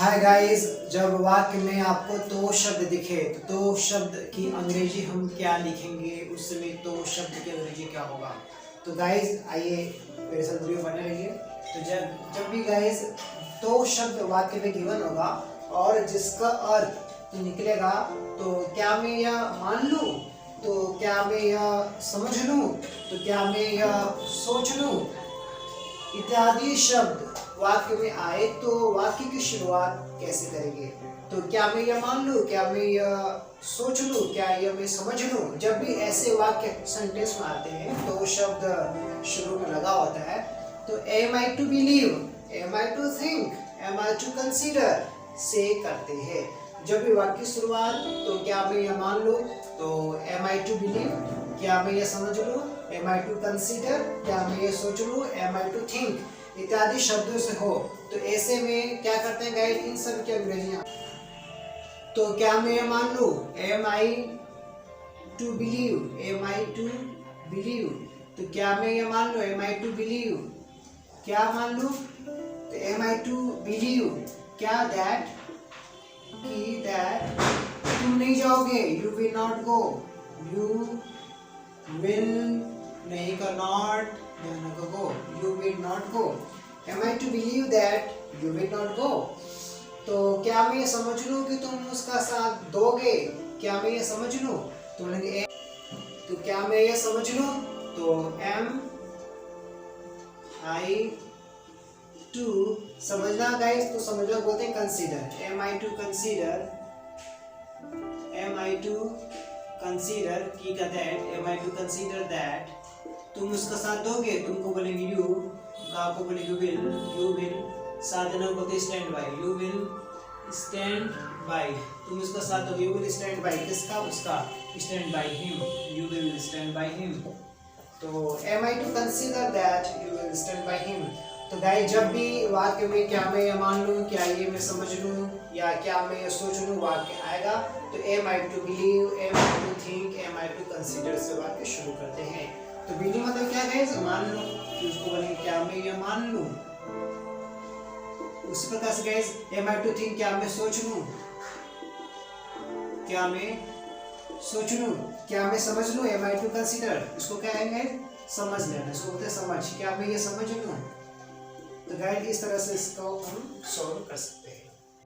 Hi guys, जब वाक्य में आपको तो शब्द दिखे तो शब्द की अंग्रेजी हम क्या लिखेंगे, उस समय तो शब्द की अंग्रेजी क्या होगा। तो गाइस आइए मेरे साथ वीडियो बने रहिए। तो जब भी गाइस तो शब्द वाक्य में गिवन होगा और जिसका अर्थ निकलेगा, तो क्या मैं यह मान लूं, तो क्या मैं यह समझ लूं, तो क्या मैं यह सोच लूं इत्यादि शब्द वाक्य में आए तो वाक्य की शुरुआत कैसे करेंगे। तो क्या मैं यह मान लूं, क्या मैं यह सोच लूं, क्या यह मैं समझ लूं। जब भी ऐसे वाक्य सेंटेंस में आते हैं तो शब्द शुरू में लगा होता है। तो am I to believe, am I to think, am I to consider से करते हैं। जब भी वाक्य की शुरुआत, तो क्या मैं यह मान लूं, तो एम आई टू बिलीव, क्या मैं यह समझ लूं, एम आई टू कंसीडर, क्या मैं ये सोच लूं, एम आई टू थिंक इत्यादि शब्दों से हो, तो ऐसे में क्या करते हैं गाइस, इन सब की अंग्रेजियां। तो क्या मैं ये मान लूं, am I to believe, am I to believe, तो क्या मैं ये मान लूं, एम आई टू बिलीव, क्या मान लूं, तो एम आई टू बिलीव, क्या दैट, कि दैट तुम नहीं जाओगे, you will not go, you will नहीं का not go, you will not go, am I to believe that you will not go। तो क्या मैं ये समझ लूं कि तुम उसका साथ दोगे, क्या मैं ये समझ लूं, तो बोलेंगे तो क्या मैं ये समझ लूं, तो एम आई टू समझना गाइस, तो समझना बोलते हैं consider, am I to consider, am I to consider की का that, am I to consider that तुम उसका साथ दोगे, तुमको बोलेंगे यू, आपको बोलेंगे यू विल, साथ देना बोलते stand by, you will stand bye, तुम उसका साथ दोगे, यू विल स्टैंड बाय, किसका, उसका, stand by him, you will stand by him. तो am I to consider that you will stand by him. तो गाइस जब भी वाक्य में क्या मैं ये मान लूं, क्या ये मैं समझ लूं, या क्या मैं ये सोच लूं वाक्य आएगा, तो am I to believe, am I to think, am I to consider से वाक्य शुरू करते हैं। तो बिलीव मतलब क्या है, मान लो, कि उसको बोलेंगे क्या मैं ये मान लूं। उसी प्रकार से guys am I to think, क्या मैं सोच लूं, क्या मैं सोच लूं, क्या मैं समझ लूं, एम आई टू कंसीडर, इसको क्या है समझ लेना, इसको बोलते हैं समझ, क्या मैं ये समझ लूं। तो गाइस इस तरह से इसको हम सॉल्व कर सकते हैं।